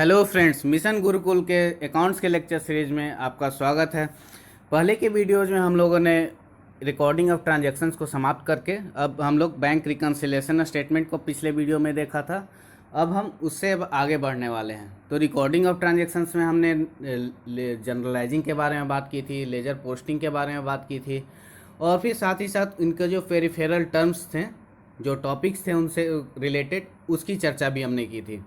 Hello friends, mission Gurukul के accounts के lecture series में आपका स्वागत है। पहले के वीडियोज़ में हम लोगों ने रिकॉर्डिंग ऑफ ट्रांजैक्शंस को समाप्त करके अब हम लोग बैंक रिकन्सिलिएशन स्टेटमेंट को पिछले वीडियो में देखा था। अब हम उससे अब आगे बढ़ने वाले हैं। तो रिकॉर्डिंग ऑफ ट्रांजैक्शंस में हमने जनरलाइजिंग के बारे में बात की थी, लेजर पोस्टिंग के बारे में बात की थी, और फिर साथ ही साथ इनके जो पेरिफेरल टर्म्स थे, जो टॉपिक्स थे उनसे रिलेटेड, उसकी चर्चा भी हमने की थी।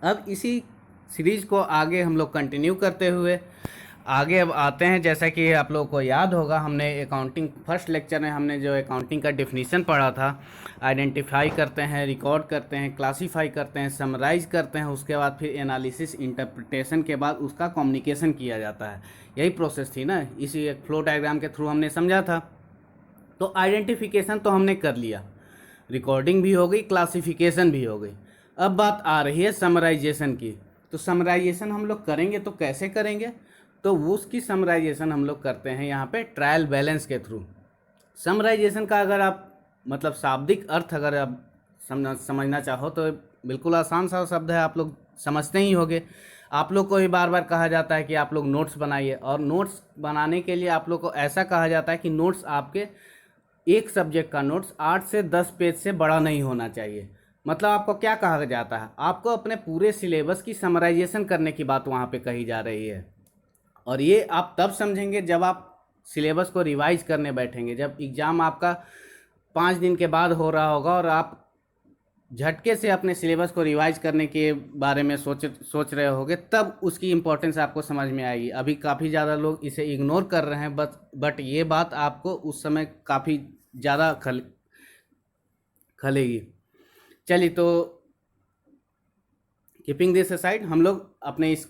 अब इसी सीरीज को आगे हम लोग कंटिन्यू करते हुए आगे अब आते हैं। जैसा कि आप लोगों को याद होगा, हमने अकाउंटिंग फर्स्ट लेक्चर में हमने जो अकाउंटिंग का डेफिनेशन पढ़ा था, आइडेंटिफाई करते हैं, रिकॉर्ड करते हैं, क्लासीफाई करते हैं, समराइज करते हैं, उसके बाद फिर एनालिसिस इंटरप्रिटेशन के बाद उसका कम्युनिकेशन किया जाता है। यही प्रोसेस थी ना, इसी एक फ्लो डायग्राम के थ्रू हमने समझा था। तो आइडेंटिफिकेशन तो हमने कर लिया, रिकॉर्डिंग भी हो गई, क्लासिफिकेशन भी हो गई। अब बात आ रही है समराइजेशन की। तो समराइजेशन हम लोग करेंगे तो कैसे करेंगे? तो उसकी समराइजेशन हम लोग करते हैं यहाँ पे ट्रायल बैलेंस के थ्रू। समराइजेशन का अगर आप मतलब शाब्दिक अर्थ अगर आप समझना चाहो तो बिल्कुल आसान सा शब्द है, आप लोग समझते ही होंगे। आप लोग को ही बार बार कहा जाता है कि आप लोग नोट्स बनाइए, और नोट्स बनाने के लिए आप लोग को ऐसा कहा जाता है कि नोट्स आपके एक सब्जेक्ट का नोट्स 8 से 10 पेज से बड़ा नहीं होना चाहिए। मतलब आपको क्या कहा जाता है? आपको अपने पूरे सिलेबस की समराइजेशन करने की बात वहाँ पे कही जा रही है। और ये आप तब समझेंगे जब आप सिलेबस को रिवाइज करने बैठेंगे, जब एग्ज़ाम आपका 5 दिन के बाद हो रहा होगा और आप झटके से अपने सिलेबस को रिवाइज करने के बारे में सोच रहे होगे, तब उसकी इम्पोर्टेंस आपको समझ में आएगी। अभी काफ़ी ज़्यादा लोग इसे इग्नोर कर रहे हैं, बट ये बात आपको उस समय काफ़ी ज़्यादा खलेगी। चलिए, तो कीपिंग दिस असाइड, हम लोग अपने इस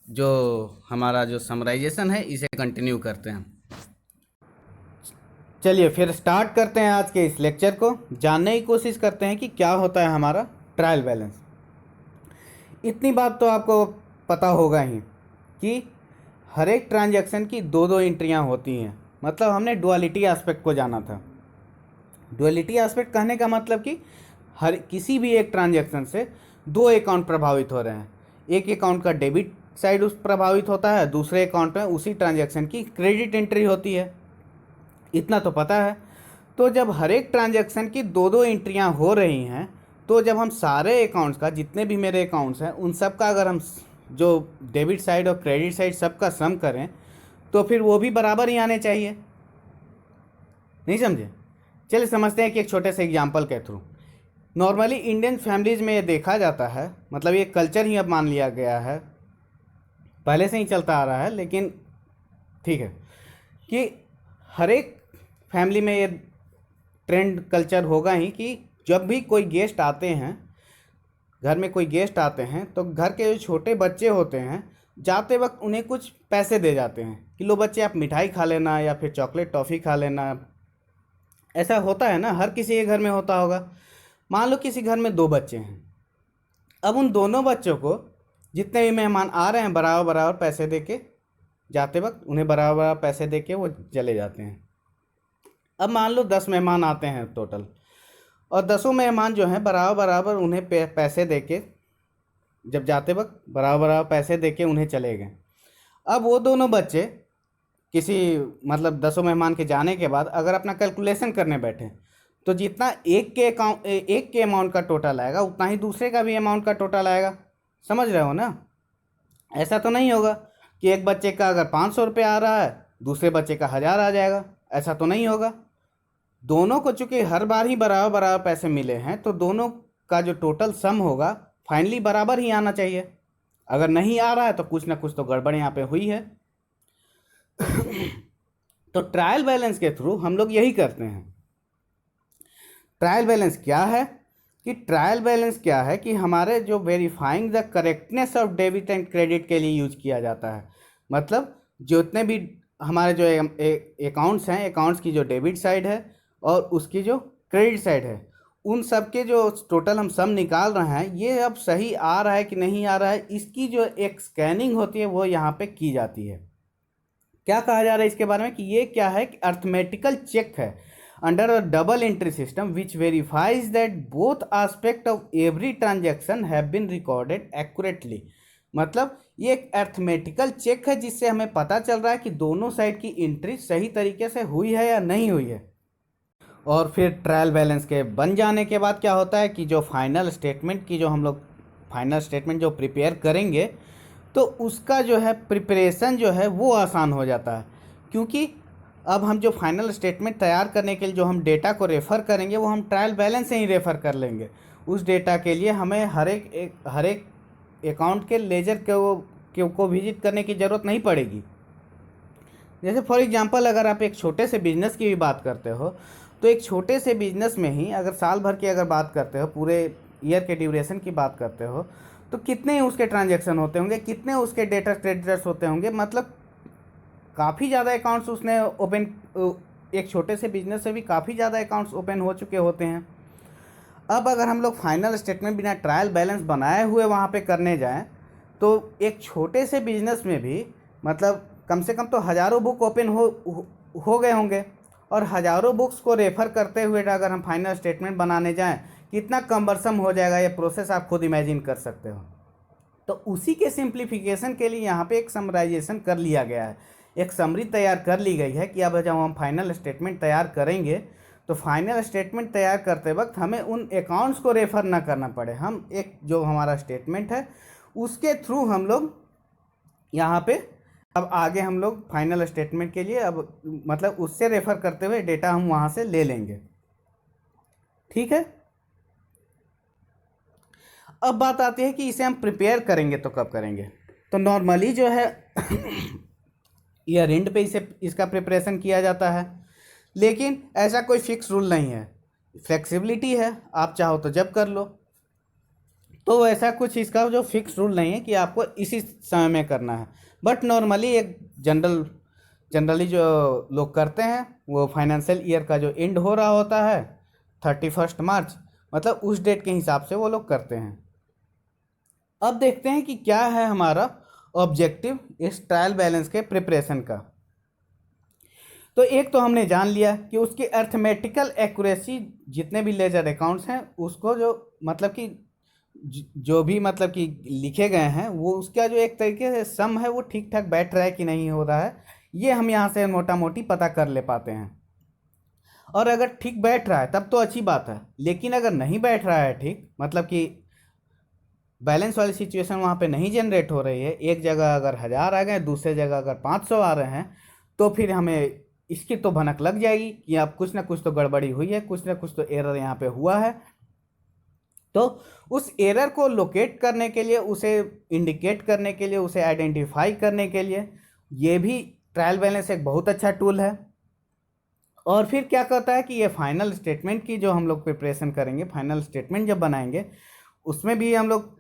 जो हमारा जो समराइजेशन है इसे कंटिन्यू करते हैं। चलिए फिर स्टार्ट करते हैं आज के इस लेक्चर को। जानने की कोशिश करते हैं कि क्या होता है हमारा ट्रायल बैलेंस। इतनी बात तो आपको पता होगा ही कि हर एक ट्रांजैक्शन की दो दो एंट्रियां होती हैं। मतलब हमने डुअलिटी एस्पेक्ट को जाना था। डुअलिटी एस्पेक्ट कहने का मतलब कि हर किसी भी एक ट्रांजैक्शन से दो अकाउंट प्रभावित हो रहे हैं। एक अकाउंट का डेबिट साइड उस प्रभावित होता है, दूसरे अकाउंट में उसी ट्रांजैक्शन की क्रेडिट एंट्री होती है। इतना तो पता है। तो जब हर एक ट्रांजैक्शन की दो दो एंट्रियां हो रही हैं, तो जब हम सारे अकाउंट्स का, जितने भी मेरे अकाउंट्स हैं उन सब का अगर हम जो डेबिट साइड और क्रेडिट साइड सबका सम करें, तो फिर वो भी बराबर ही आने चाहिए। नहीं समझे? चलिए समझते हैं कि एक छोटे से एग्जाम्पल के थ्रू। नॉर्मली इंडियन फैमिलीज़ में ये देखा जाता है, मतलब ये कल्चर ही अब मान लिया गया है, पहले से ही चलता आ रहा है, लेकिन ठीक है, कि हर एक फैमिली में ये ट्रेंड कल्चर होगा ही कि जब भी कोई गेस्ट आते हैं, घर में कोई गेस्ट आते हैं, तो घर के जो छोटे बच्चे होते हैं, जाते वक्त उन्हें कुछ पैसे दे जाते हैं कि लो बच्चे आप मिठाई खा लेना या फिर चॉकलेट टॉफ़ी खा लेना। ऐसा होता है ना, हर किसी के घर में होता होगा। मान लो किसी घर में दो बच्चे हैं। अब उन दोनों बच्चों को जितने भी मेहमान आ रहे हैं बराबर बराबर पैसे देके, जाते वक्त उन्हें बराबर बराबर पैसे देके वो चले जाते हैं। अब मान लो 10 मेहमान आते हैं टोटल, और 10 मेहमान जो हैं बराबर बराबर उन्हें पैसे देके, जब जाते वक्त बराबर बराबर पैसे देके उन्हें चले गए। अब वो दोनों बच्चे किसी मतलब 10 मेहमान के जाने के बाद अगर अपना कैलकुलेशन करने बैठे, तो जितना एक के अमाउंट का टोटल आएगा, उतना ही दूसरे का भी अमाउंट का टोटल आएगा। समझ रहे हो ना? ऐसा तो नहीं होगा कि एक बच्चे का अगर 500 रुपये आ रहा है, दूसरे बच्चे का 1000 आ जाएगा। ऐसा तो नहीं होगा। दोनों को चूंकि हर बार ही बराबर बराबर पैसे मिले हैं, तो दोनों का जो टोटल सम होगा फाइनली बराबर ही आना चाहिए। अगर नहीं आ रहा है तो कुछ ना कुछ तो गड़बड़ यहाँ पे हुई है। तो ट्रायल बैलेंस के थ्रू हम लोग यही करते हैं। ट्रायल बैलेंस क्या है? कि हमारे जो verifying the correctness of debit and credit के लिए यूज किया जाता है। मतलब जितने भी हमारे जो अकाउंट्स हैं, अकाउंट्स की जो डेबिट साइड है और उसकी जो क्रेडिट साइड है, उन सब के जो टोटल हम सम निकाल रहे हैं, ये अब सही आ रहा है कि नहीं आ रहा है, इसकी जो एक स्कैनिंग होती है वो यहाँ पे की जाती है। क्या कहा जा रहा है इसके बारे में कि ये क्या है कि अर्थमेटिकल चेक है। under a double entry system which verifies that both aspect of every transaction have been recorded accurately। मतलब ये एक अर्थमेटिकल चेक है जिससे हमें पता चल रहा है कि दोनों साइड की एंट्री सही तरीके से हुई है या नहीं हुई है। और फिर ट्रायल बैलेंस के बन जाने के बाद क्या होता है कि जो फाइनल स्टेटमेंट की जो हम लोग फाइनल स्टेटमेंट जो प्रिपेयर करेंगे तो उसका जो है प्रिपरेशन जो है वो आसान हो जाता है, क्योंकि अब हम जो फाइनल स्टेटमेंट तैयार करने के लिए जो हम डेटा को रेफ़र करेंगे वो हम ट्रायल बैलेंस से ही रेफ़र कर लेंगे। उस डेटा के लिए हमें हर एक अकाउंट के लेजर को विजिट करने की ज़रूरत नहीं पड़ेगी। जैसे फॉर एग्जांपल अगर आप एक छोटे से बिजनेस की भी बात करते हो तो एक छोटे से बिजनेस में ही अगर साल भर की अगर बात करते हो, पूरे ईयर के ड्यूरेशन की बात करते हो, तो कितने उसके ट्रांजैक्शन होते होंगे, कितने उसके डेटा क्रेडिटर्स होते होंगे। मतलब काफ़ी ज़्यादा अकाउंट्स उसने ओपन, एक छोटे से बिजनेस से भी काफ़ी ज़्यादा अकाउंट्स ओपन हो चुके होते हैं। अब अगर हम लोग फाइनल स्टेटमेंट बिना ट्रायल बैलेंस बनाए हुए वहाँ पे करने जाएं तो एक छोटे से बिजनेस में भी मतलब कम से कम तो हज़ारों बुक ओपन हो गए होंगे, और हज़ारों बुक्स को रेफ़र करते हुए अगर हम फाइनल स्टेटमेंट बनाने जाएं कितना कम्बरसम हो जाएगा, ये प्रोसेस आप खुद इमेजिन कर सकते हो। तो उसी के सिंप्लीफिकेशन के लिए यहाँ पे एक समराइजेशन कर लिया गया है, एक समरी तैयार कर ली गई है कि अब जब हम फाइनल स्टेटमेंट तैयार करेंगे तो फाइनल स्टेटमेंट तैयार करते वक्त हमें उन अकाउंट्स को रेफ़र ना करना पड़े। हम एक जो हमारा स्टेटमेंट है उसके थ्रू हम लोग यहाँ पे अब आगे हम लोग फाइनल स्टेटमेंट के लिए अब मतलब उससे रेफ़र करते हुए डेटा हम वहाँ से ले लेंगे। ठीक है, अब बात आती है कि इसे हम प्रिपेयर करेंगे तो कब करेंगे। तो नॉर्मली जो है ईयर एंड पे इसका प्रिपरेशन किया जाता है, लेकिन ऐसा कोई फिक्स रूल नहीं है, फ्लेक्सिबिलिटी है, आप चाहो तो जब कर लो। तो ऐसा कुछ इसका जो फिक्स रूल नहीं है कि आपको इसी समय में करना है, बट नॉर्मली एक जनरली जो लोग करते हैं वो फाइनेंशियल ईयर का जो एंड हो रहा होता है 31 मार्च, मतलब उस डेट के हिसाब से वो लोग करते हैं। अब देखते हैं कि क्या है हमारा ऑब्जेक्टिव इस ट्रायल बैलेंस के प्रिपरेशन का। तो एक तो हमने जान लिया कि उसकी अर्थमेटिकल एक्यूरेसी, जितने भी लेजर अकाउंट्स हैं उसको जो मतलब कि जो भी मतलब कि लिखे गए हैं वो उसका जो एक तरीके से सम है वो ठीक ठाक बैठ रहा है कि नहीं हो रहा है, ये हम यहाँ से मोटा मोटी पता कर ले पाते हैं। और अगर ठीक बैठ रहा है तब तो अच्छी बात है, लेकिन अगर नहीं बैठ रहा है ठीक, मतलब कि बैलेंस वाली सिचुएशन वहाँ पे नहीं जनरेट हो रही है, एक जगह अगर 1000 आ गए दूसरे जगह अगर 500 आ रहे हैं, तो फिर हमें इसकी तो भनक लग जाएगी कि अब कुछ ना कुछ तो गड़बड़ी हुई है, कुछ ना कुछ तो एरर यहाँ पे हुआ है। तो उस एरर को लोकेट करने के लिए, उसे इंडिकेट करने के लिए, उसे आइडेंटिफाई करने के लिए ये भी ट्रायल बैलेंस एक बहुत अच्छा टूल है। और फिर क्या कहता है कि ये फाइनल स्टेटमेंट की जो हम लोग प्रिपरेशन करेंगे, फाइनल स्टेटमेंट जब बनाएंगे उसमें भी हम लोग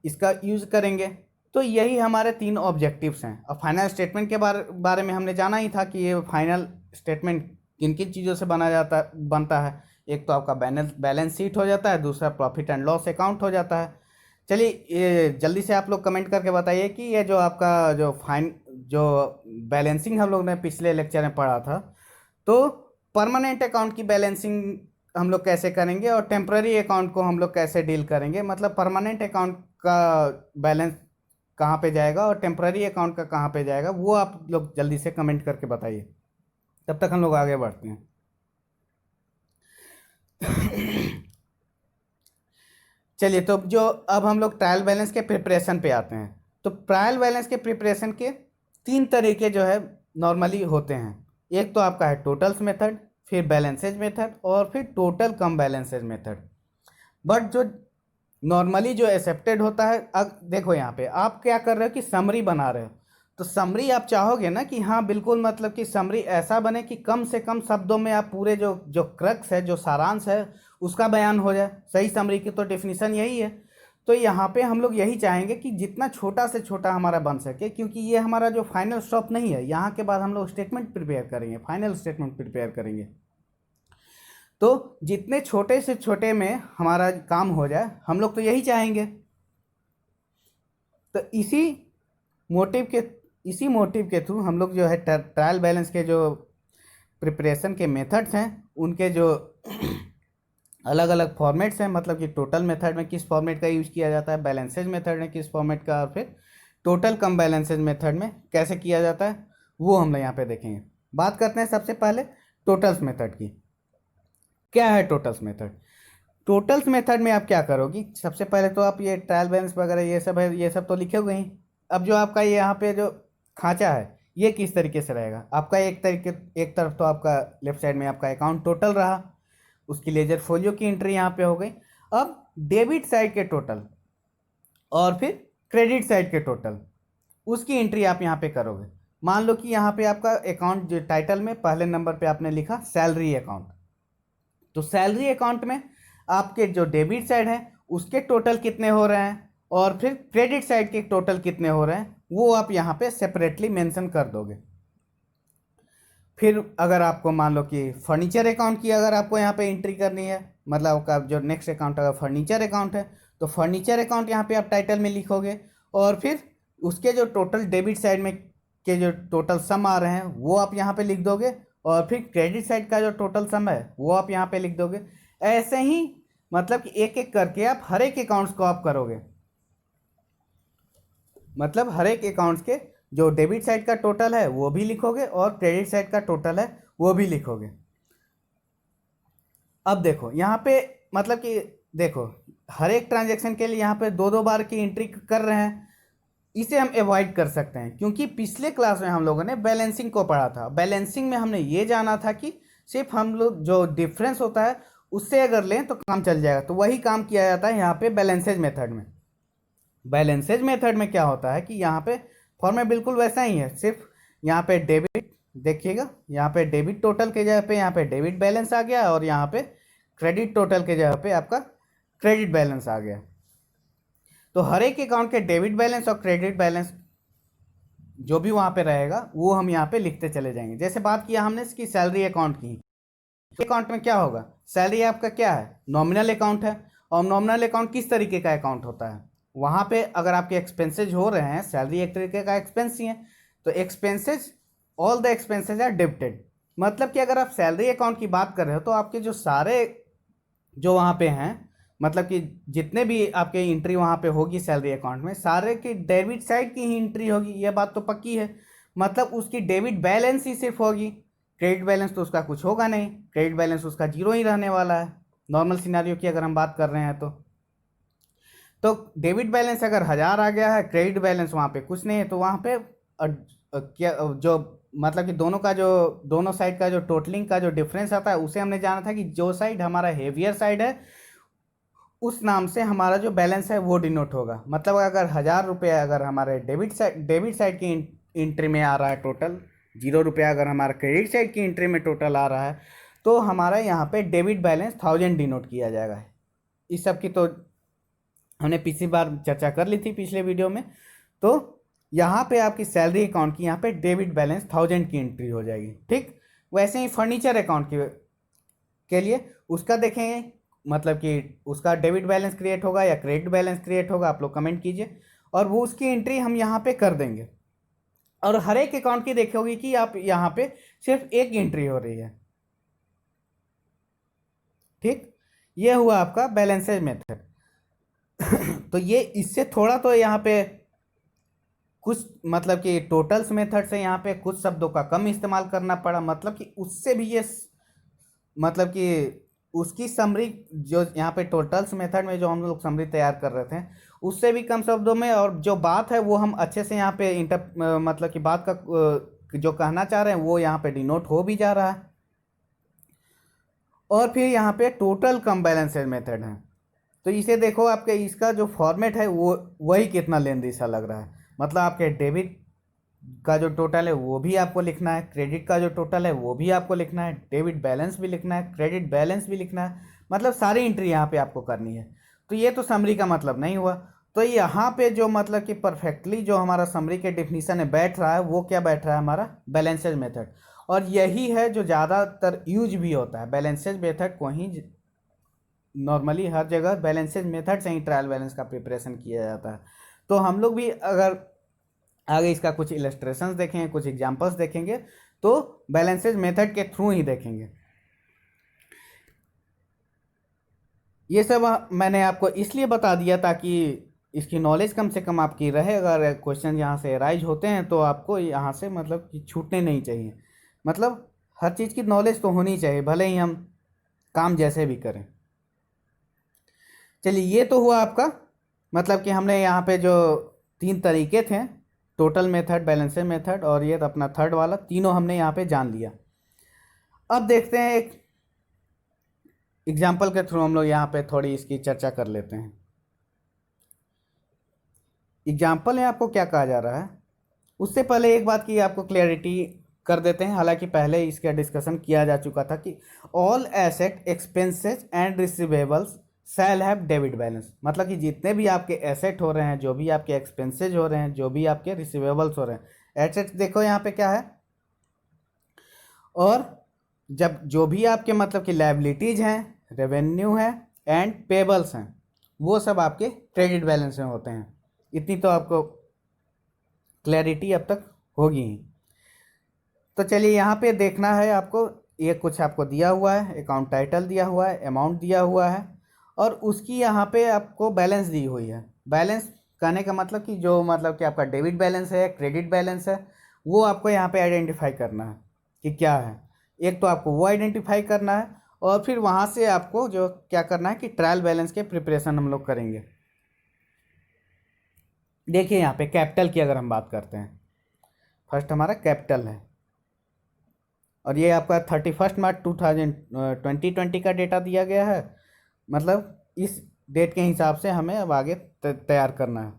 इसका यूज़ करेंगे। तो यही हमारे 3 ऑब्जेक्टिव्स हैं। अब फाइनल स्टेटमेंट के बारे में हमने जाना ही था कि ये फाइनल स्टेटमेंट किन किन चीज़ों से बनता है। एक तो आपका बैलेंस शीट हो जाता है, दूसरा प्रॉफिट एंड लॉस अकाउंट हो जाता है। चलिए ये जल्दी से आप लोग कमेंट करके बताइए कि ये जो आपका जो बैलेंसिंग हम लोग ने पिछले लेक्चर में पढ़ा था, तो परमानेंट अकाउंट की बैलेंसिंग हम लोग कैसे करेंगे और टेम्पररी अकाउंट को हम लोग कैसे डील करेंगे, मतलब परमानेंट अकाउंट का बैलेंस कहाँ पे जाएगा और टेम्पररी अकाउंट का कहाँ पे जाएगा, वो आप लोग जल्दी से कमेंट करके बताइए। तब तक हम लोग आगे बढ़ते हैं। चलिए, तो जो अब हम लोग ट्रायल बैलेंस के प्रिपरेशन पे आते हैं। तो ट्रायल बैलेंस के प्रिपरेशन के 3 तरीके जो है नॉर्मली होते हैं। एक तो आपका है टोटल्स मेथड, फिर बैलेंसेज मेथड, और फिर total come balances method. But जो नॉर्मली जो एक्सेप्टेड होता है, अब देखो यहाँ पे आप क्या कर रहे हो कि समरी बना रहे हो, तो समरी आप चाहोगे ना कि हाँ बिल्कुल, मतलब कि समरी ऐसा बने कि कम से कम शब्दों में आप पूरे जो जो क्रक्स है, जो सारांश है, उसका बयान हो जाए। सही समरी की तो डेफिनेशन यही है। तो यहाँ पे हम लोग यही चाहेंगे कि जितना छोटा से छोटा हमारा बन सके, क्योंकि ये हमारा जो फाइनल स्टॉप नहीं है, यहाँ के बाद हम लोग स्टेटमेंट प्रिपेयर करेंगे, फाइनल स्टेटमेंट प्रिपेयर करेंगे। तो जितने छोटे से छोटे में हमारा काम हो जाए, हम लोग तो यही चाहेंगे। तो इसी मोटिव के थ्रू हम लोग जो है ट्रायल बैलेंस के जो प्रिपरेशन के मेथड्स हैं उनके जो अलग अलग फॉर्मेट्स हैं, मतलब कि टोटल मेथड में किस फॉर्मेट का यूज़ किया जाता है, बैलेंसेज मेथड में किस फॉर्मेट का, और फिर टोटल कम बैलेंसेज मेथड में कैसे किया जाता है, वो हम यहाँ पे देखेंगे। बात करते हैं सबसे पहले टोटल्स मेथड की। क्या है टोटल्स मेथड? टोटल्स मेथड में आप क्या करोगी, सबसे पहले तो आप ये ट्रायल बैलेंस वगैरह ये सब है, ये सब तो लिखे हुए हैं। अब जो आपका ये यहाँ पे जो खांचा है ये किस तरीके से रहेगा, आपका एक तरफ तो आपका लेफ्ट साइड में आपका अकाउंट टोटल रहा, उसकी लेजर फोलियो की एंट्री यहाँ पे हो गई। अब डेबिट साइड के टोटल और फिर क्रेडिट साइड के टोटल, उसकी एंट्री आप यहाँ पे करोगे। मान लो कि यहाँ पे आपका अकाउंट जो टाइटल में पहले नंबर पे आपने लिखा सैलरी अकाउंट, तो सैलरी अकाउंट में आपके जो डेबिट साइड है उसके टोटल कितने हो रहे हैं और फिर क्रेडिट साइड के टोटल कितने हो रहे हैं वो आप यहाँ पे सेपरेटली मेंशन कर दोगे। फिर अगर आपको मान लो कि फर्नीचर अकाउंट की अगर आपको यहाँ पे एंट्री करनी है, मतलब आपका जो नेक्स्ट अकाउंट अगर फर्नीचर अकाउंट है तो फर्नीचर अकाउंट यहाँ पे आप टाइटल में लिखोगे और फिर उसके जो टोटल डेबिट साइड में के जो टोटल सम आ रहे हैं वो आप यहाँ पे लिख दोगे और फिर क्रेडिट साइड का जो टोटल सम है वो आप यहाँ पे लिख दोगे। ऐसे ही मतलब कि एक एक करके आप हर एक अकाउंट्स को आप करोगे, मतलब हर एक अकाउंट्स के जो डेबिट साइड का टोटल है वो भी लिखोगे और क्रेडिट साइड का टोटल है वो भी लिखोगे। अब देखो यहाँ पे मतलब कि देखो हर एक ट्रांजैक्शन के लिए यहाँ पे दो दो बार की एंट्री कर रहे हैं, इसे हम अवॉइड कर सकते हैं क्योंकि पिछले क्लास में हम लोगों ने बैलेंसिंग को पढ़ा था। बैलेंसिंग में हमने ये जाना था कि सिर्फ हम लोग जो डिफरेंस होता है उससे अगर लें तो काम चल जाएगा, तो वही काम किया जाता है यहाँ पे बैलेंसेज मेथड में। बैलेंसेज मेथड में क्या होता है कि यहाँ पे फॉर्मेट बिल्कुल वैसा ही है, सिर्फ यहाँ पे डेबिट देखिएगा, यहाँ पे डेबिट टोटल के जगह पे यहाँ पे डेबिट बैलेंस आ गया और यहाँ पे क्रेडिट टोटल के जगह पे आपका क्रेडिट बैलेंस आ गया। तो हर एक अकाउंट के डेबिट बैलेंस और क्रेडिट बैलेंस जो भी वहाँ पे रहेगा वो हम यहाँ पे लिखते चले जाएंगे। जैसे बात किया हमने इसकी सैलरी अकाउंट की, अकाउंट में क्या होगा, सैलरी आपका क्या है, नॉमिनल अकाउंट है। और नॉमिनल अकाउंट किस तरीके का अकाउंट होता है, वहाँ पे अगर आपके एक्सपेंसेज हो रहे हैं, सैलरी एक तरीके का एक्सपेंस ही है, तो expenses all the expenses are debited. मतलब कि अगर आप सैलरी अकाउंट की बात कर रहे हो तो आपके जो सारे जो वहाँ पे हैं, मतलब कि जितने भी आपके एंट्री वहाँ पे होगी सैलरी अकाउंट में, सारे की डेबिट साइड की ही एंट्री होगी, ये बात तो पक्की है। मतलब उसकी डेबिट बैलेंस ही सिर्फ होगी, क्रेडिट बैलेंस तो उसका कुछ होगा नहीं, क्रेडिट बैलेंस उसका जीरो ही रहने वाला है नॉर्मल सिनारियो की अगर हम बात कर रहे हैं तो डेबिट बैलेंस अगर 1000 आ गया है, क्रेडिट बैलेंस वहाँ पे कुछ नहीं है, तो वहाँ पे क्या जो मतलब कि दोनों साइड का जो टोटलिंग का जो डिफरेंस आता है उसे हमने जाना था कि जो साइड हमारा हेवियर साइड है उस नाम से हमारा जो बैलेंस है वो डिनोट होगा। मतलब अगर 1000 रुपया अगर हमारे डेबिट साइड की एंट्री में आ रहा है टोटल, 0 रुपया अगर हमारा क्रेडिट साइड की एंट्री में टोटल आ रहा है, तो हमारा यहाँ पे डेबिट बैलेंस 1000 डिनोट किया जाएगा। इस सब की तो हमने पिछली बार चर्चा कर ली थी पिछले वीडियो में। तो यहाँ पे आपकी सैलरी अकाउंट की यहाँ पे डेबिट बैलेंस 1000 की एंट्री हो जाएगी। ठीक वैसे ही फर्नीचर अकाउंट के लिए उसका देखेंगे, मतलब कि उसका डेबिट बैलेंस क्रिएट होगा या क्रेडिट बैलेंस क्रिएट होगा, आप लोग कमेंट कीजिए, और वो उसकी एंट्री हम यहाँ पे कर देंगे। और हर एक अकाउंट की देखोगे कि आप यहाँ पे सिर्फ एक एंट्री हो रही है। ठीक, ये हुआ आपका बैलेंसेज मेथड। तो ये इससे थोड़ा तो यहाँ पे कुछ मतलब कि टोटल्स मेथड से यहाँ पे कुछ शब्दों का कम इस्तेमाल करना पड़ा, मतलब कि उससे भी ये मतलब कि उसकी समरी जो यहाँ पे टोटल्स मेथड में जो हम लोग समरी तैयार कर रहे थे उससे भी कम शब्दों में, और जो बात है वो हम अच्छे से यहाँ पे मतलब कि बात का जो कहना चाह रहे हैं वो यहाँ पे डिनोट हो भी जा रहा है। और फिर यहाँ पे टोटल कम बैलेंसेज मेथड है, तो इसे देखो आपके इसका जो फॉर्मेट है वो वही कितना लेंदी सा लग रहा है। मतलब आपके डेबिट का जो टोटल है वो भी आपको लिखना है, क्रेडिट का जो टोटल है वो भी आपको लिखना है, डेबिट बैलेंस भी लिखना है, क्रेडिट बैलेंस भी लिखना है, मतलब सारी एंट्री यहाँ पे आपको करनी है। तो ये तो समरी का मतलब नहीं हुआ। तो यहाँ पे जो मतलब कि परफेक्टली जो हमारा समरी के डिफिनीशन में बैठ रहा है वो क्या बैठ रहा है, हमारा बैलेंसेज मेथड। और यही है जो ज़्यादातर यूज भी होता है, बैलेंसेज मेथड को ही नॉर्मली हर जगह बैलेंसेज मेथड से ही ट्रायल बैलेंस का प्रिपरेशन किया जाता है। तो हम लोग भी अगर आगे इसका कुछ इलस्ट्रेशंस देखेंगे, कुछ एग्जांपल्स देखेंगे, तो बैलेंसेज मेथड के थ्रू ही देखेंगे। ये सब मैंने आपको इसलिए बता दिया ताकि इसकी नॉलेज कम से कम आपकी रहे। अगर क्वेश्चन यहाँ से राइज होते हैं तो आपको यहाँ से मतलब कि छूटने नहीं चाहिए। मतलब हर चीज़ की नॉलेज तो होनी चाहिए, भले ही हम काम जैसे भी करें। चलिए, ये तो हुआ आपका मतलब कि हमने यहाँ पे जो 3 तरीके थे, टोटल मेथड, बैलेंसर मेथड और ये अपना थर्ड वाला, तीनों हमने यहाँ पे जान लिया। अब देखते हैं एक एग्जाम्पल के थ्रू हम लोग यहाँ पे थोड़ी इसकी चर्चा कर लेते हैं। एग्जाम्पल में आपको क्या कहा जा रहा है, उससे पहले एक बात की आपको क्लियरिटी कर देते हैं। हालांकि पहले इसका डिस्कशन किया जा चुका था कि all asset expenses and receivables shall have debit balance. मतलब कि जितने भी आपके एसेट हो रहे हैं, जो भी आपके एक्सपेंसेज हो रहे हैं, जो भी आपके रिसीवेबल्स हो रहे हैं, एसेट देखो यहाँ पे क्या है, और जब जो भी आपके मतलब कि लायबिलिटीज हैं, रेवेन्यू है एंड पेबल्स हैं, वो सब आपके क्रेडिट बैलेंस में होते हैं। इतनी तो आपको क्लैरिटी अब तक होगी ही। तो चलिए, यहाँ पे देखना है आपको, ये कुछ आपको दिया हुआ है, अकाउंट टाइटल दिया हुआ है, अमाउंट दिया हुआ है, और उसकी यहाँ पे आपको बैलेंस दी हुई है। बैलेंस कहने का मतलब कि जो मतलब कि आपका डेबिट बैलेंस है, क्रेडिट बैलेंस है, वो आपको यहाँ पे आइडेंटिफाई करना है कि क्या है। एक तो आपको वो आइडेंटिफाई करना है, और फिर वहाँ से आपको जो क्या करना है कि ट्रायल बैलेंस के प्रिपरेशन हम लोग करेंगे। देखिए यहाँ पे कैपिटल की अगर हम बात करते हैं, फर्स्ट हमारा कैपिटल है, और ये आपका 31 मार्च 2020 का डेटा दिया गया है। मतलब इस डेट के हिसाब से हमें अब आगे तैयार करना है।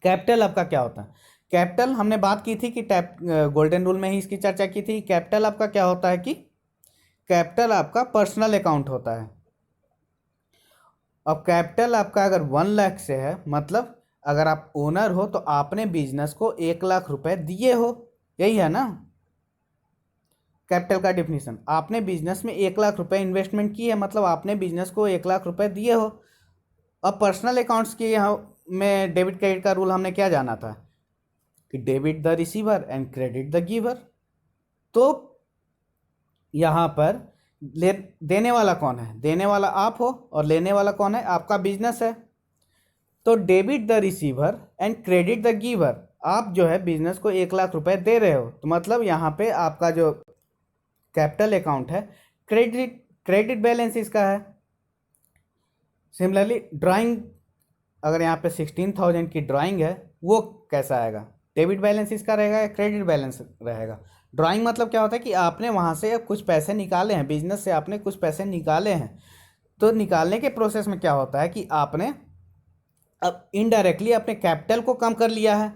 कैपिटल आपका क्या होता है, कैपिटल हमने बात की थी कि गोल्डन रूल में ही इसकी चर्चा की थी। कैपिटल आपका क्या होता है कि कैपिटल आपका पर्सनल अकाउंट होता है। अब कैपिटल आपका अगर 1 लाख से है, मतलब अगर आप ओनर हो तो आपने बिजनेस को 1 लाख रुपए दिए हो, यही है ना कैपिटल का डिफिनीशन। आपने बिजनेस में 1 लाख रुपए इन्वेस्टमेंट की है, मतलब आपने बिजनेस को 1 लाख रुपए दिए हो। अब पर्सनल अकाउंट्स की यहाँ में डेबिट क्रेडिट का रूल हमने क्या जाना था कि debit the receiver and credit the giver. तो यहाँ पर देने वाला कौन है, देने वाला आप हो, और लेने वाला कौन है, आपका बिजनेस है। तो debit the receiver and credit the giver, आप जो है बिजनेस को 1 लाख रुपए दे रहे हो, तो मतलब यहाँ पे आपका जो कैपिटल अकाउंट है, क्रेडिट क्रेडिट बैलेंस इसका है। सिमिलरली ड्राइंग, अगर यहाँ पे 16,000 की ड्राइंग है, वो कैसा आएगा, डेबिट बैलेंस इसका रहेगा या क्रेडिट बैलेंस रहेगा। ड्राइंग मतलब क्या होता है कि आपने वहाँ से कुछ पैसे निकाले हैं, बिजनेस से आपने कुछ पैसे निकाले हैं। तो निकालने के प्रोसेस में क्या होता है कि आपने अब इनडायरेक्टली अपने कैपिटल को कम कर लिया है।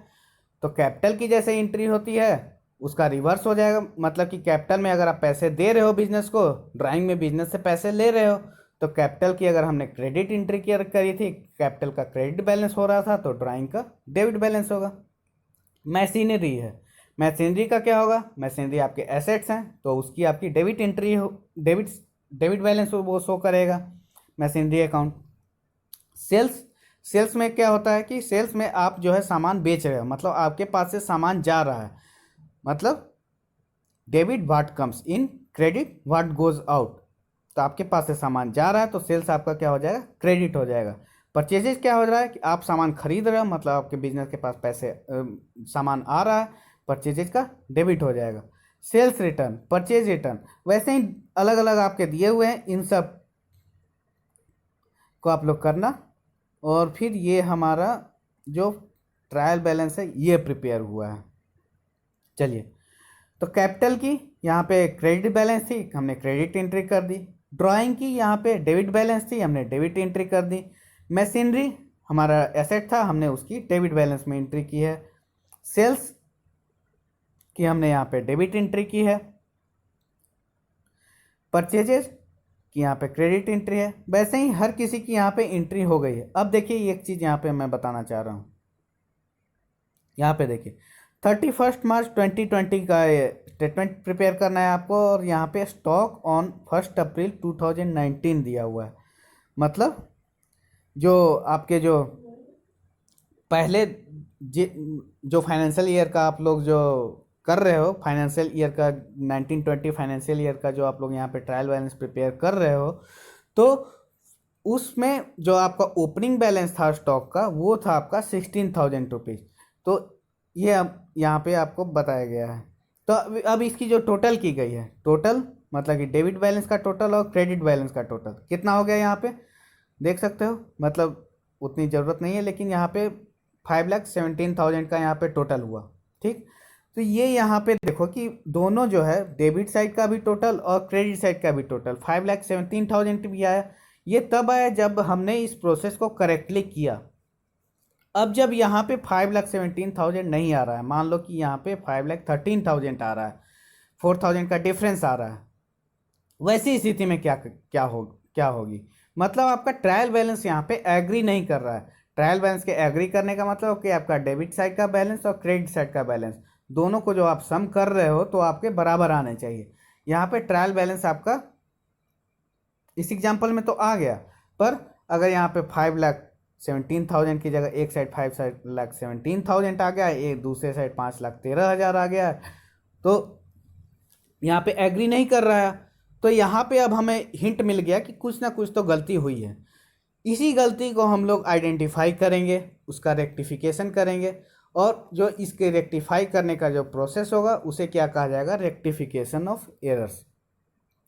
तो कैपिटल की जैसे एंट्री होती है उसका रिवर्स हो जाएगा। मतलब कि कैपिटल में अगर आप पैसे दे रहे हो बिजनेस को, ड्राइंग में बिजनेस से पैसे ले रहे हो, तो कैपिटल की अगर हमने क्रेडिट एंट्री करी थी, कैपिटल का क्रेडिट बैलेंस हो रहा था, तो ड्राइंग का डेबिट बैलेंस होगा। मशीनरी है, मशीनरी का क्या होगा, मशीनरी आपके एसेट्स हैं, तो उसकी आपकी डेबिट एंट्री हो, डेबिट बैलेंस वो शो करेगा मशीनरी अकाउंट। सेल्स, सेल्स में क्या होता है कि सेल्स में आप जो है सामान बेच रहे हो, मतलब आपके पास से सामान जा रहा है, मतलब debit what comes in, credit what goes out. तो आपके पास से सामान जा रहा है तो सेल्स आपका क्या हो जाएगा, क्रेडिट हो जाएगा। परचेजेज क्या हो रहा है कि आप सामान खरीद रहे हो, मतलब आपके बिजनेस के पास पैसे सामान आ रहा है, परचेजेज का डेबिट हो जाएगा। सेल्स रिटर्न, परचेज रिटर्न, वैसे ही अलग अलग आपके दिए हुए हैं, इन सब को आप लोग करना। और फिर ये हमारा जो ट्रायल बैलेंस है ये प्रिपेयर हुआ है। चलिए, तो कैपिटल की यहाँ पे क्रेडिट बैलेंस थी, हमने क्रेडिट एंट्री कर दी। ड्राइंग की यहाँ पे डेबिट बैलेंस थी, हमने डेबिट एंट्री कर दी। मशीनरी हमारा एसेट था, हमने उसकी डेबिट बैलेंस में एंट्री की है। सेल्स की हमने यहाँ पे डेबिट एंट्री की है। परचेजेस की यहाँ पे क्रेडिट एंट्री है। वैसे ही हर किसी की यहाँ पे एंट्री हो गई है। अब देखिए एक चीज़ यहाँ पे मैं बताना चाह रहा हूँ, यहाँ पे देखिए 31 मार्च 2020 का स्टेटमेंट प्रिपेयर करना है आपको, और यहाँ पे स्टॉक ऑन 1 अप्रैल 2019 दिया हुआ है। मतलब जो आपके जो पहले जो फाइनेंशियल ईयर का आप लोग जो कर रहे हो फाइनेंशियल ईयर का 1920 फाइनेंशियल ईयर का जो आप लोग यहाँ पे ट्रायल बैलेंस प्रिपेयर कर रहे हो, तो उसमें जो आपका ओपनिंग बैलेंस था स्टॉक का वो था आपका 16,000 रुपीज़। तो ये अब यहाँ पे आपको बताया गया है। तो अब इसकी जो टोटल की गई है, टोटल मतलब कि डेबिट बैलेंस का टोटल और क्रेडिट बैलेंस का टोटल कितना हो गया यहाँ पे देख सकते हो। मतलब उतनी ज़रूरत नहीं है, लेकिन यहाँ पे 5,17,000 का यहाँ पे टोटल हुआ। ठीक, तो ये यहाँ पे देखो कि दोनों जो है डेबिट साइड का भी टोटल और क्रेडिट साइड का भी टोटल 5,17,000 भी आया। ये तब आया जब हमने इस प्रोसेस को करेक्टली किया। अब जब यहाँ पे 5,17,000 नहीं आ रहा है, मान लो कि यहाँ पे 5,13,000 आ रहा है, 4,000 का डिफरेंस आ रहा है, वैसी स्थिति में क्या होगी, मतलब आपका ट्रायल बैलेंस यहाँ पे एग्री नहीं कर रहा है। ट्रायल बैलेंस के एग्री करने का मतलब कि आपका डेबिट साइड का बैलेंस और क्रेडिट साइड का बैलेंस दोनों को जो आप सम कर रहे हो तो आपके बराबर आने चाहिए। यहाँ पे ट्रायल बैलेंस आपका इस एग्जाम्पल में तो आ गया, पर अगर यहाँ पे 5,17,000 की जगह एक साइड 5,17,000 आ गया, एक दूसरे साइड 5,13,000 आ गया, तो यहाँ पे एग्री नहीं कर रहा है। तो यहाँ पे अब हमें हिंट मिल गया कि कुछ ना कुछ तो गलती हुई है। इसी गलती को हम लोग आइडेंटिफाई करेंगे, उसका रेक्टिफिकेशन करेंगे, और जो इसके रेक्टिफाई करने का जो प्रोसेस होगा उसे क्या कहा जाएगा, रेक्टिफिकेशन ऑफ एरर्स।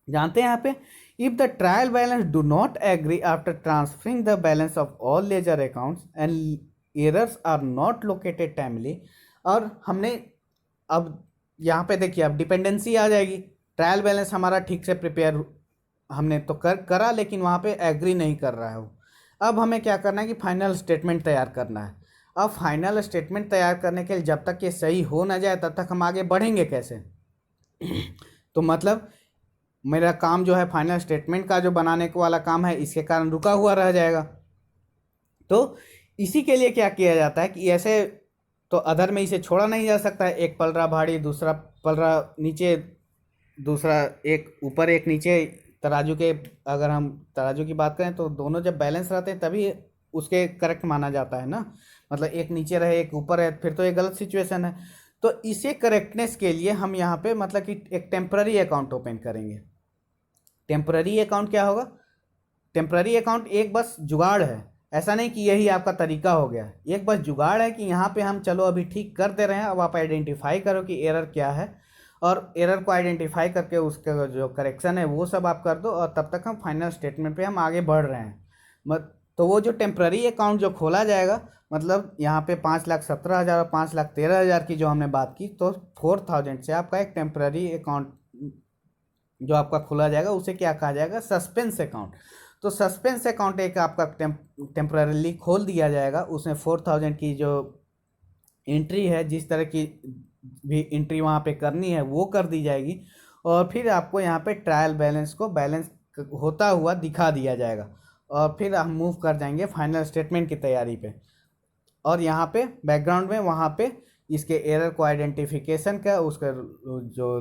जानते हैं यहाँ पे, if the trial balance do not agree after transferring the balance of all ledger accounts and errors are not located timely. और हमने अब यहाँ पे देखिए अब डिपेंडेंसी आ जाएगी। ट्रायल बैलेंस हमारा ठीक से प्रिपेयर हमने तो करा, लेकिन वहाँ पे एग्री नहीं कर रहा है वो। अब हमें क्या करना है कि फाइनल स्टेटमेंट तैयार करना है। अब फाइनल स्टेटमेंट तैयार करने के लिए जब तक ये सही हो ना जाए तब तक हम आगे बढ़ेंगे कैसे। तो मतलब मेरा काम जो है फाइनल स्टेटमेंट का जो बनाने को वाला काम है, इसके कारण रुका हुआ रह जाएगा। तो इसी के लिए क्या किया जाता है कि ऐसे तो अधर में इसे छोड़ा नहीं जा सकता है, एक पलरा भारी दूसरा पलरा नीचे, दूसरा एक ऊपर एक नीचे। तराजू के अगर हम तराजू की बात करें तो दोनों जब बैलेंस रहते हैं तभी उसके करेक्ट माना जाता है ना। मतलब एक नीचे रहे एक ऊपर है फिर तो ये गलत सिचुएशन है। तो इसे करेक्टनेस के लिए हम यहाँ पे मतलब कि एक टेम्पररी अकाउंट ओपन करेंगे। टेम्पररी अकाउंट क्या होगा, टेम्पररी अकाउंट एक बस जुगाड़ है, ऐसा नहीं कि यही आपका तरीका हो गया। एक बस जुगाड़ है कि यहाँ पे हम चलो अभी ठीक कर दे रहे हैं, अब आप आइडेंटिफाई करो कि एरर क्या है, और एरर को आइडेंटिफाई करके उसका जो करेक्शन है वो सब आप कर दो, और तब तक हम फाइनल स्टेटमेंट पे हम आगे बढ़ रहे हैं। तो वो जो टेम्पररी अकाउंट जो खोला जाएगा, मतलब यहाँ पे 5,17,000 और 5,13,000 की जो हमने बात की, तो 4,000 से आपका एक टेम्पररी अकाउंट जो आपका खोला जाएगा उसे क्या कहा जाएगा, सस्पेंस अकाउंट। तो सस्पेंस अकाउंट एक आपका टेम्पररीली खोल दिया जाएगा, उसमें 4,000 की जो एंट्री है, जिस तरह की भी एंट्री वहाँ पे करनी है वो कर दी जाएगी, और फिर आपको यहाँ पे ट्रायल बैलेंस को बैलेंस होता हुआ दिखा दिया जाएगा, और फिर हम मूव कर जाएंगे फाइनल स्टेटमेंट की तैयारी पे। और यहाँ पे बैकग्राउंड में वहाँ पे इसके एरर को आइडेंटिफिकेशन का, उसका जो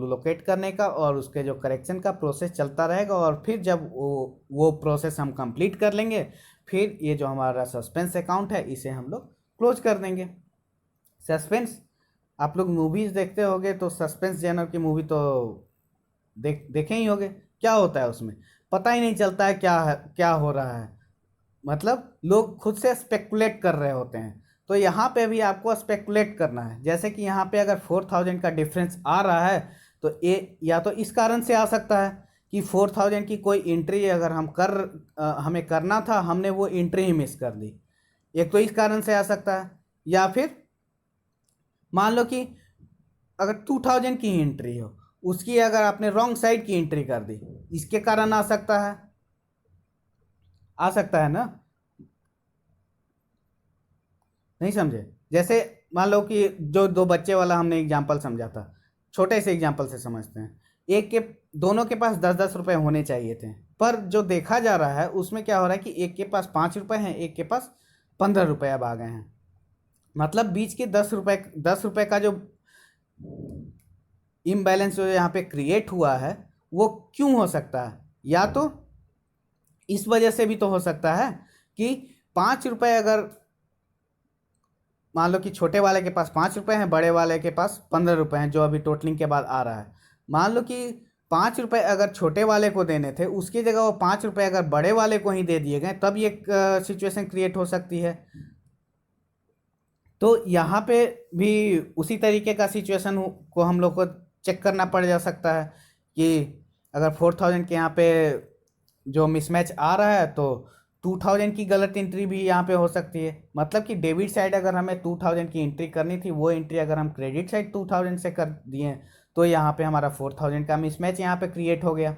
लोकेट करने का और उसके जो करेक्शन का प्रोसेस चलता रहेगा, और फिर जब वो प्रोसेस हम कंप्लीट कर लेंगे, फिर ये जो हमारा सस्पेंस अकाउंट है इसे हम लोग क्लोज कर देंगे। सस्पेंस आप लोग मूवीज़ देखते होगे तो सस्पेंस जनर की मूवी तो देखे ही होगे। क्या होता है उसमें, पता ही नहीं चलता है क्या हो रहा है, मतलब लोग खुद से स्पेकुलेट कर रहे होते हैं। तो यहाँ पे भी आपको स्पेकुलेट करना है। जैसे कि यहाँ पे अगर 4,000 का डिफरेंस आ रहा है तो ये या तो इस कारण से आ सकता है कि 4,000 की कोई एंट्री अगर हमें करना था, हमने वो एंट्री ही मिस कर दी, एक तो इस कारण से आ सकता है। या फिर मान लो कि अगर 2,000 की एंट्री हो, उसकी अगर आपने रॉन्ग साइड की एंट्री कर दी, इसके कारण आ सकता है ना, नहीं समझे। जैसे मान लो कि जो दो बच्चे वाला हमने एग्जाम्पल समझा था, छोटे से एग्जाम्पल से समझते हैं। एक के दोनों के पास 10-10 रुपए होने चाहिए थे, पर जो देखा जा रहा है उसमें क्या हो रहा है कि एक के पास 5 रुपए हैं, एक के पास 15 रुपए अब आ गए हैं। मतलब बीच के 10 रुपए का जो इम्बैलेंस जो यहाँ पे क्रिएट हुआ है वो क्यों हो सकता है, या तो इस वजह से भी तो हो सकता है कि 5 रुपए अगर मान लो कि छोटे वाले के पास 5 रुपये हैं, बड़े वाले के पास 15 रुपये हैं, जो अभी टोटलिंग के बाद आ रहा है। मान लो कि 5 रुपये अगर छोटे वाले को देने थे, उसकी जगह वो 5 रुपये अगर बड़े वाले को ही दे दिए गए, तब ये सिचुएशन क्रिएट हो सकती है। तो यहाँ पे भी उसी तरीके का सिचुएशन को हम लोग को चेक करना पड़ जा सकता है कि अगर 4000 के यहाँ पे जो मिसमैच आ रहा है, तो 2000 की गलत एंट्री भी यहाँ पे हो सकती है। मतलब कि डेबिट साइड अगर हमें 2000 की एंट्री करनी थी, वो एंट्री अगर हम क्रेडिट साइड 2000 से कर दिए, तो यहाँ पे हमारा 4000 का मिसमैच यहाँ पे क्रिएट हो गया।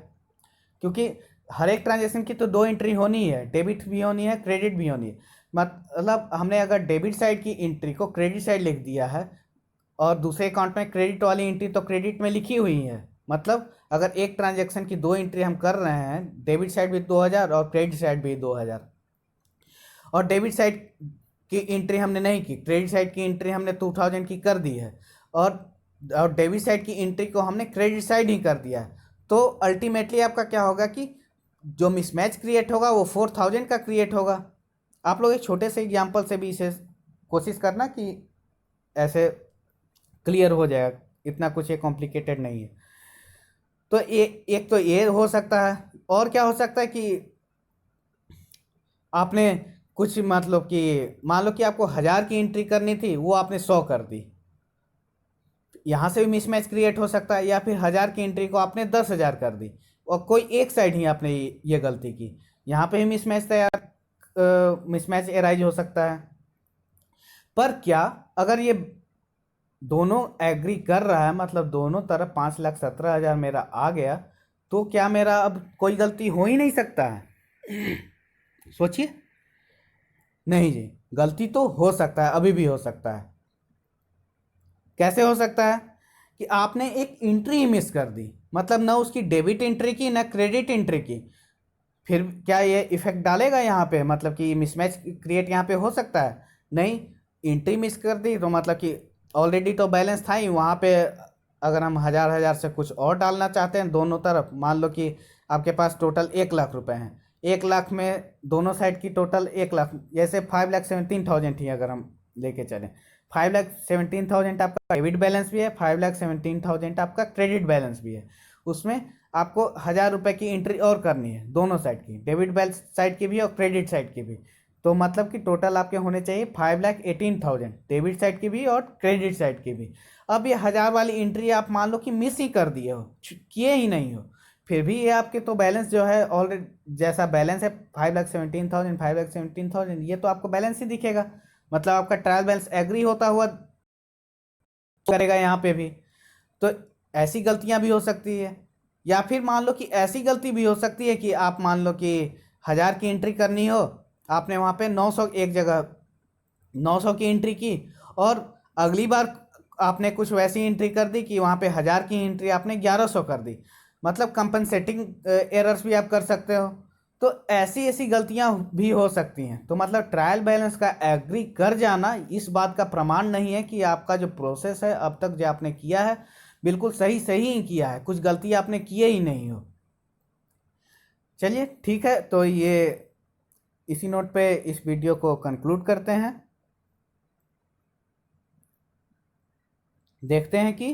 क्योंकि हर एक ट्रांजेक्शन की तो 2 एंट्री होनी है, डेबिट भी होनी है, क्रेडिट भी होनी है। मतलब हमने अगर डेबिट साइड की एंट्री को क्रेडिट साइड लिख दिया है, और दूसरे अकाउंट में क्रेडिट वाली एंट्री तो क्रेडिट में लिखी हुई है, मतलब अगर एक ट्रांजैक्शन की 2 एंट्री हम कर रहे हैं, डेबिट साइड भी 2000 और क्रेडिट साइड भी 2000, और डेबिट साइड की एंट्री हमने नहीं की, क्रेडिट साइड की एंट्री हमने 2000 की कर दी है, और डेबिट साइड की एंट्री को हमने क्रेडिट साइड ही कर दिया है, तो अल्टीमेटली आपका क्या होगा कि जो मिसमैच क्रिएट होगा वो 4000 का क्रिएट होगा। आप लोग एक छोटे से एग्जाम्पल से भी इसे कोशिश करना कि ऐसे क्लियर हो जाएगा, इतना कुछ ये कॉम्प्लिकेटेड नहीं है। तो एक तो ये हो सकता है, और क्या हो सकता है कि आपने कुछ मतलब कि मान लो कि आपको 1000 की एंट्री करनी थी, वो आपने 100 कर दी, यहाँ से भी मिसमैच क्रिएट हो सकता है। या फिर 1000 की एंट्री को आपने 10,000 कर दी, और कोई एक साइड ही आपने ये गलती की, यहाँ पे ही मिसमैच एराइज हो सकता है। पर क्या अगर ये दोनों एग्री कर रहा है, मतलब दोनों तरफ 5,17,000 मेरा आ गया, तो क्या मेरा अब कोई गलती हो ही नहीं सकता है? सोचिए, नहीं जी, गलती तो हो सकता है, अभी भी हो सकता है। कैसे हो सकता है? कि आपने एक एंट्री ही मिस कर दी, मतलब ना उसकी डेबिट एंट्री की ना क्रेडिट एंट्री की, फिर क्या ये इफेक्ट डालेगा यहाँ पे? मतलब कि मिसमैच क्रिएट यहाँ पे हो सकता है? नहीं, एंट्री मिस कर दी तो मतलब कि ऑलरेडी तो बैलेंस था ही वहाँ पे। अगर हम 1000 से कुछ और डालना चाहते हैं दोनों तरफ, मान लो कि आपके पास टोटल 1,00,000 रुपये हैं, 1,00,000 में दोनों साइड की टोटल 1,00,000, जैसे 5,17,000 थी अगर हम लेके चलें, 5,17,000 आपका डेबिट बैलेंस भी है, 5,17,000 आपका क्रेडिट बैलेंस भी है। उसमें आपको 1000 रुपये की एंट्री और करनी है, दोनों साइड की, डेबिट बैलेंस साइड की भी और क्रेडिट साइड की भी। तो मतलब कि टोटल आपके होने चाहिए 5,18,000, डेबिट साइड की भी और क्रेडिट साइड की भी। अब ये 1000 वाली एंट्री आप मान लो कि मिस ही कर दिए हो, किए ही नहीं हो, फिर भी ये आपके तो बैलेंस जो है ऑलरेडी जैसा बैलेंस है 5,17,000, 5,17,000, ये तो आपको बैलेंस ही दिखेगा, मतलब आपका ट्रायल बैलेंस एग्री होता हुआ करेगा यहाँ पे भी। तो ऐसी गलतियाँ भी हो सकती है। या फिर मान लो कि ऐसी गलती भी हो सकती है कि आप मान लो कि 1000 की एंट्री करनी हो, आपने वहाँ पे 900 एक जगह 900 की एंट्री की, और अगली बार आपने कुछ वैसी एंट्री कर दी कि वहाँ पे 1000 की एंट्री आपने 1100 कर दी, मतलब कंपनसेटिंग एरर्स भी आप कर सकते हो। तो ऐसी ऐसी गलतियाँ भी हो सकती हैं। तो मतलब ट्रायल बैलेंस का एग्री कर जाना इस बात का प्रमाण नहीं है कि आपका जो प्रोसेस है अब तक जो आपने किया है बिल्कुल सही सही ही किया है, कुछ गलती आपने किए ही नहीं हो। चलिए ठीक है, तो ये इसी नोट पे इस वीडियो को कंक्लूड करते हैं। देखते हैं कि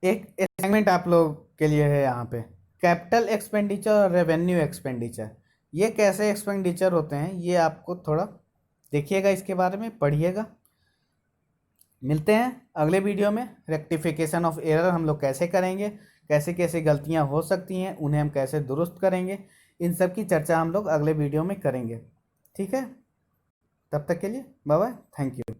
एक असाइनमेंट आप लोग के लिए है यहाँ पे, कैपिटल एक्सपेंडिचर और रेवेन्यू एक्सपेंडिचर, ये कैसे एक्सपेंडिचर होते हैं ये आपको थोड़ा देखिएगा, इसके बारे में पढ़िएगा। मिलते हैं अगले वीडियो में। रेक्टिफिकेशन ऑफ एरर हम लोग कैसे करेंगे, कैसे कैसे गलतियां हो सकती हैं, उन्हें हम कैसे दुरुस्त करेंगे, इन सब की चर्चा हम लोग अगले वीडियो में करेंगे। ठीक है, तब तक के लिए बाय बाय, थैंक यू।